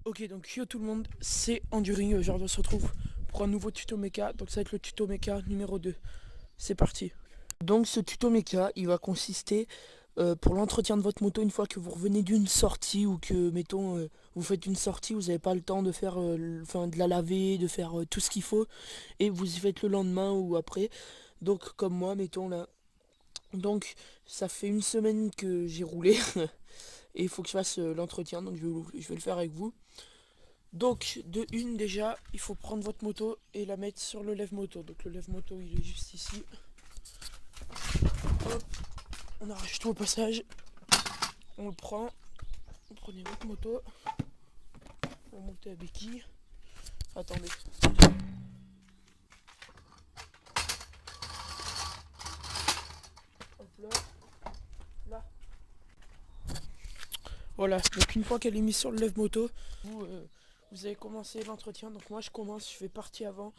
Ok, donc yo tout le monde, c'est Enduring. Aujourd'hui on se retrouve pour un nouveau tuto méca. Donc ça va être le tuto méca numéro 2. C'est parti. Donc ce tuto méca, il va consister pour l'entretien de votre moto une fois que vous revenez d'une sortie ou que, mettons, vous faites une sortie, vous n'avez pas le temps de faire, de la laver, de faire tout ce qu'il faut, et vous y faites le lendemain ou après. Donc comme moi, mettons là. Donc ça fait une semaine que j'ai roulé et il faut que je fasse l'entretien, donc je vais le faire avec vous. Donc, de une déjà, il faut prendre votre moto et la mettre sur le lève-moto. Donc le lève-moto, il est juste ici. Hop, on arrache tout au passage. On le prend. Vous prenez votre moto. Vous montez à béquille. Attendez. Hop là. Là. Voilà. Donc une fois qu'elle est mise sur le lève-moto, vous avez commencé l'entretien. Donc moi je commence, je fais partie avant,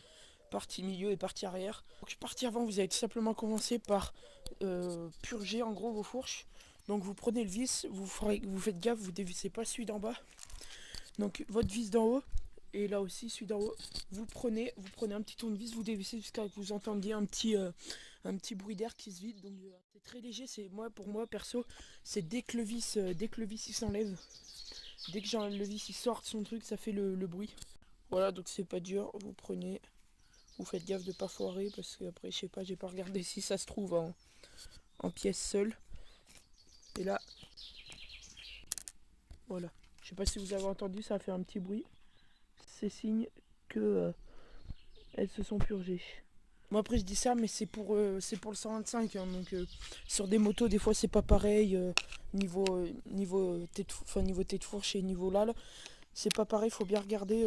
partie milieu et partie arrière. Donc partie avant, vous allez tout simplement commencer par purger en gros vos fourches. Donc vous prenez le vis, vous faites gaffe, vous dévissez pas celui d'en bas. Donc votre vis d'en haut, et là aussi celui d'en haut, vous prenez un petit tournevis, vous dévissez jusqu'à ce que vous entendiez un petit bruit d'air qui se vide. Donc c'est très léger, pour moi perso, c'est dès que le vis il s'enlève, dès que le vis il sort de son truc, ça fait le bruit. Voilà, donc c'est pas dur, vous prenez. Vous faites gaffe de pas foirer parce que après je sais pas, j'ai pas regardé si ça se trouve en pièce seule. Et là, voilà. Je sais pas si vous avez entendu, ça a fait un petit bruit. C'est signe que elles se sont purgées. Moi après je dis ça, mais c'est pour le 125. Hein, donc sur des motos, des fois c'est pas pareil. Niveau tête fourche et niveau là, c'est pas pareil. Faut bien regarder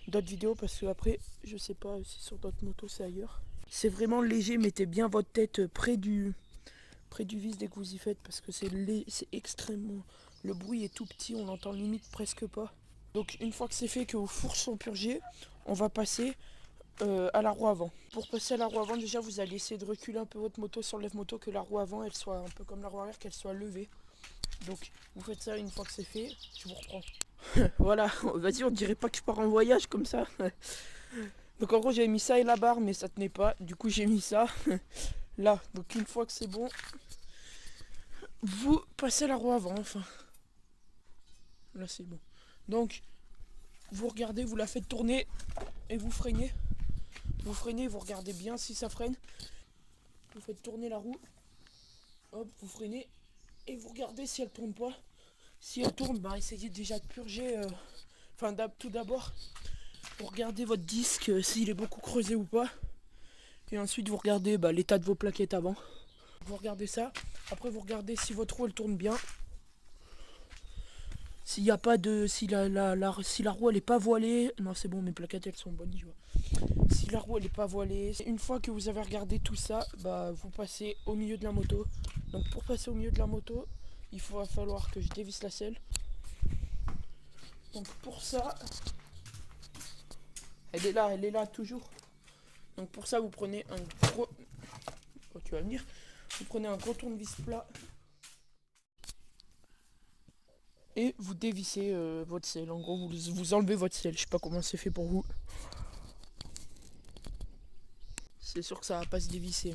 d'autres vidéos parce que après, je sais pas si sur d'autres motos c'est ailleurs. C'est vraiment léger. Mettez bien votre tête près du vis dès que vous y faites parce que c'est extrêmement. Le bruit est tout petit, on l'entend limite presque pas. Donc une fois que c'est fait, que vos fourches sont purgées, on va passer à la roue avant. Pour passer à la roue avant, déjà vous allez essayer de reculer un peu votre moto sur le lève-moto, que la roue avant elle soit un peu comme la roue arrière, qu'elle soit levée. Donc vous faites ça une fois que c'est fait, je vous reprends. Voilà, vas-y, on dirait pas que je pars en voyage comme ça. Donc en gros j'avais mis ça et la barre mais ça tenait pas, du coup j'ai mis ça là. Donc une fois que c'est bon, vous passez la roue avant, enfin. Là c'est bon. Donc vous regardez, vous la faites tourner et vous freinez. Vous freinez, vous regardez bien si ça freine. Vous faites tourner la roue. Hop, vous freinez et vous regardez si elle tourne pas. Si elle tourne, bah essayez déjà de purger. Tout d'abord, vous regardez votre disque s'il est beaucoup creusé ou pas. Et ensuite vous regardez l'état de vos plaquettes avant. Vous regardez ça. Après vous regardez si votre roue elle tourne bien. S'il y a pas de. Si la roue elle est pas voilée. Non c'est bon, mes plaquettes elles sont bonnes, je vois. Si la roue elle est pas voilée. Une fois que vous avez regardé tout ça, vous passez au milieu de la moto. Donc pour passer au milieu de la moto, il va falloir que je dévisse la selle. Donc pour ça, elle est là toujours. Donc pour ça vous prenez un gros. Oh, tu vas venir. Vous prenez un gros tournevis plat. Et vous dévissez votre selle. En gros, vous enlevez votre selle. Je sais pas comment c'est fait pour vous. C'est sûr que ça va pas se dévisser.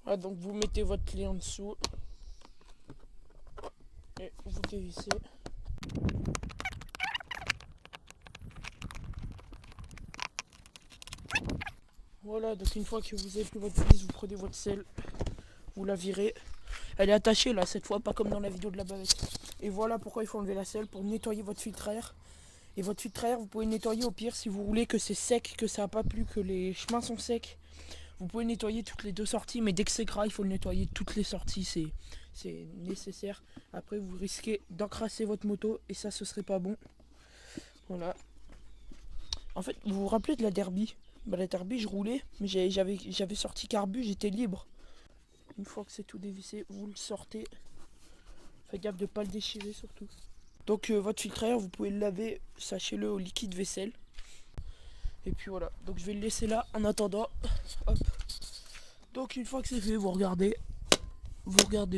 Voilà, donc vous mettez votre clé en dessous. Et vous dévissez. Voilà, donc une fois que vous avez pris votre vis, vous prenez votre selle. Vous la virez. Elle est attachée là, cette fois, pas comme dans la vidéo de la bavette. Et voilà pourquoi il faut enlever la selle, pour nettoyer votre filtre à air. Et votre filtre à air, vous pouvez le nettoyer au pire si vous roulez que c'est sec, que ça n'a pas plu, que les chemins sont secs. Vous pouvez nettoyer toutes les deux sorties, mais dès que c'est gras, il faut le nettoyer toutes les sorties, c'est nécessaire. Après, vous risquez d'encrasser votre moto et ça, ce serait pas bon. Voilà. En fait, vous vous rappelez de la Derby? La Derby, je roulais, mais j'avais sorti carbu, j'étais libre. Une fois que c'est tout dévissé, vous le sortez. Faites gaffe de ne pas le déchirer surtout. Donc votre filtre à air, vous pouvez le laver, sachez-le, au liquide vaisselle. Et puis voilà, donc je vais le laisser là en attendant. Hop. Donc une fois que c'est fait, vous regardez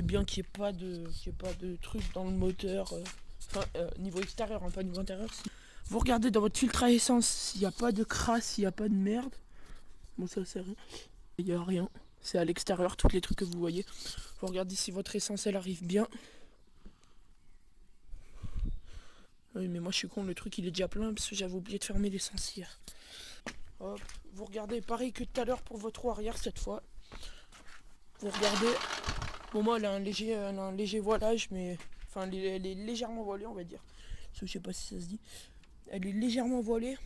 bien qu'il n'y ait pas de truc dans le moteur. Enfin, niveau extérieur, hein, pas niveau intérieur. Vous regardez dans votre filtre à essence s'il n'y a pas de crasse, s'il n'y a pas de merde. Bon, ça c'est rien. Il n'y a rien. C'est à l'extérieur, tous les trucs que vous voyez. Vous regardez si votre essence elle arrive bien. Oui, mais moi je suis con, le truc il est déjà plein parce que j'avais oublié de fermer l'essence hier. Hop, vous regardez pareil que tout à l'heure pour votre roue arrière cette fois. Vous regardez. Bon, moi elle a un léger voilage, mais. Enfin, elle est légèrement voilée, on va dire. Je sais pas si ça se dit. Elle est légèrement voilée.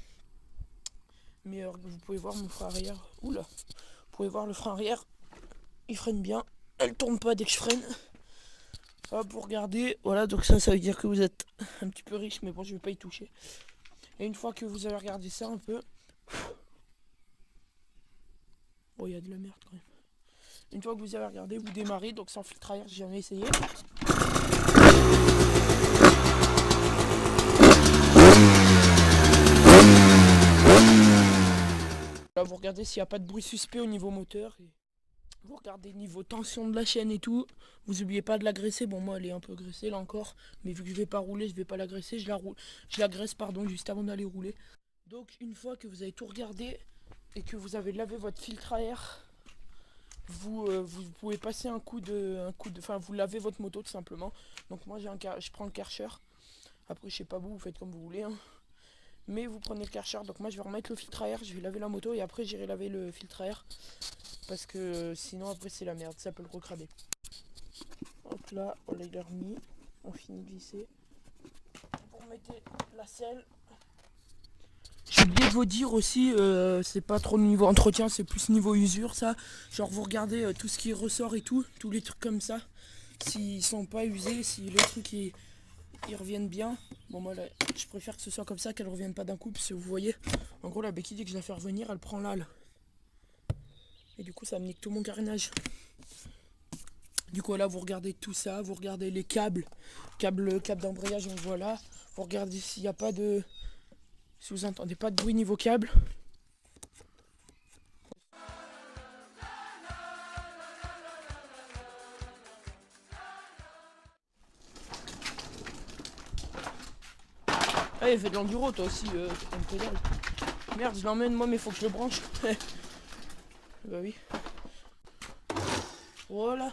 Mais vous pouvez voir mon frein arrière. Oula. Vous pouvez voir le frein arrière. Il freine bien. Elle tourne pas dès que je freine. Hop, vous regardez. Voilà, donc ça veut dire que vous êtes un petit peu riche, mais bon, je vais pas y toucher. Et une fois que vous avez regardé ça un peu. Bon, il y a de la merde quand même. Une fois que vous avez regardé, vous démarrez. Donc sans filtre à air, j'ai jamais essayé. Là, vous regardez s'il n'y a pas de bruit suspect au niveau moteur. Et vous regardez niveau tension de la chaîne et tout. Vous n'oubliez pas de la graisser. Bon, moi, elle est un peu graissée là encore. Mais vu que je vais pas rouler, je vais pas la graisser. Je la graisse, pardon, juste avant d'aller rouler. Donc, une fois que vous avez tout regardé et que vous avez lavé votre filtre à air, vous pouvez passer enfin, vous lavez votre moto tout simplement. Donc, moi, je prends le Karcher. Après, je sais pas vous faites comme vous voulez. Hein. Mais vous prenez le Karcher, donc moi je vais remettre le filtre à air, je vais laver la moto et après j'irai laver le filtre à air. Parce que sinon après c'est la merde, ça peut le recramer. Hop là, on l'a remis, on finit de visser. Vous remettez la selle. J'ai oublié de vous dire aussi, c'est pas trop niveau entretien, c'est plus niveau usure ça. Genre vous regardez tout ce qui ressort et tout, tous les trucs comme ça. S'ils sont pas usés, si les trucs ils reviennent bien. Bon, moi là, je préfère que ce soit comme ça, qu'elle revienne pas d'un coup, parce que vous voyez, en gros la béquille dès que je la fais revenir, elle prend l'âle. Et du coup ça me nique tout mon carénage. Du coup là vous regardez tout ça, vous regardez les câbles d'embrayage, donc voilà. Vous regardez s'il n'y a pas de... Si vous entendez pas de bruit niveau câble. Ah, il fait de l'enduro toi aussi, un pédale. Merde, je l'emmène moi, mais faut que je le branche. Bah oui. Voilà.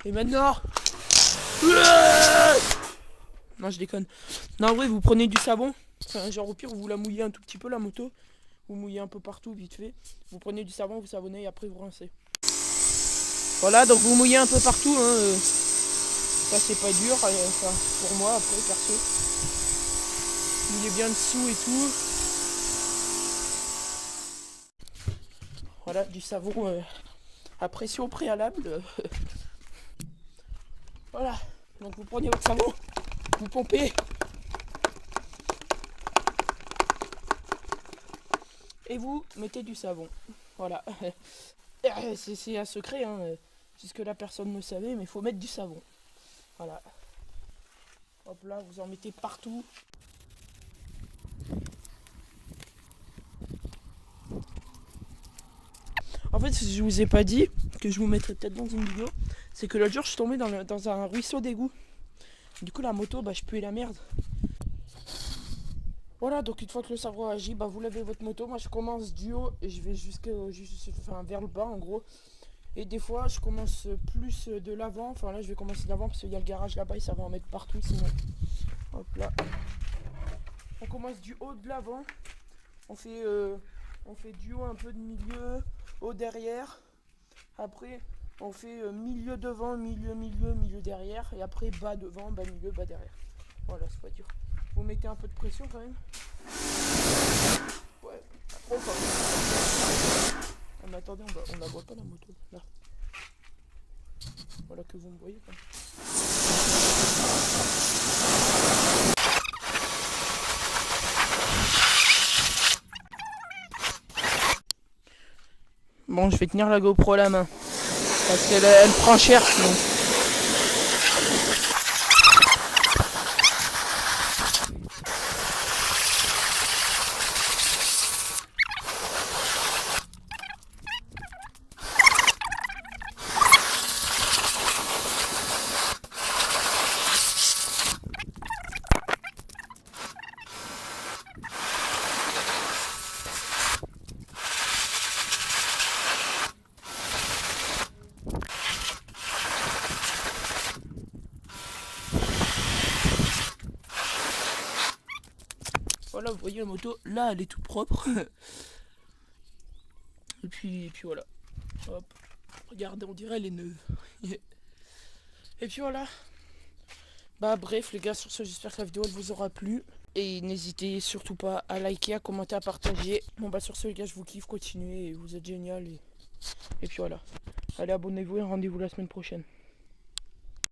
Et maintenant. Non, je déconne. Non, en vrai, vous prenez du savon. Enfin, genre au pire, vous la mouillez un tout petit peu la moto. Vous mouillez un peu partout, vite fait. Vous prenez du savon, vous savonnez et après vous rincez. Voilà, donc vous mouillez un peu partout. Hein, ça, c'est pas dur. Enfin, pour moi, après, perso. Mouillez bien dessous et tout. Voilà, du savon à pression préalable. Voilà, donc vous prenez votre savon, vous pompez. Et vous mettez du savon. Voilà. C'est un secret, hein. Puisque la personne ne savait, mais il faut mettre du savon. Voilà. Hop là, vous en mettez partout. En fait, si je vous ai pas dit, que je vous mettrai peut-être dans une vidéo, c'est que l'autre jour, je suis tombé dans un ruisseau d'égout. Du coup, la moto, je puais la merde. Voilà, donc une fois que le savon agit, vous lavez votre moto. Moi, je commence du haut et je vais vers le bas, en gros. Et des fois, je commence plus de l'avant. Enfin, là, je vais commencer d'avant parce qu'il y a le garage là-bas et ça va en mettre partout sinon. Hop là. On commence du haut de l'avant. On fait du haut, un peu de milieu, haut derrière. Après, on fait milieu devant, milieu derrière. Et après, bas devant, bas milieu, bas derrière. Voilà, c'est pas dur. Vous mettez un peu de pression quand même. Ouais, pas trop quand même. Ah, mais attendez, on la voit pas la moto. Là. Voilà que vous me voyez quand même. Bon, je vais tenir la GoPro à la main. Parce qu'elle prend cher sinon. voilà, vous voyez la moto, là elle est toute propre. et puis voilà. Hop. Regardez, on dirait elle est neuve. et puis voilà. Bah bref les gars, sur ce j'espère que la vidéo elle vous aura plu. Et n'hésitez surtout pas à liker, à commenter, à partager. Bon bah sur ce les gars, je vous kiffe, continuez, vous êtes génial. Et puis voilà. Allez, abonnez-vous et rendez-vous la semaine prochaine.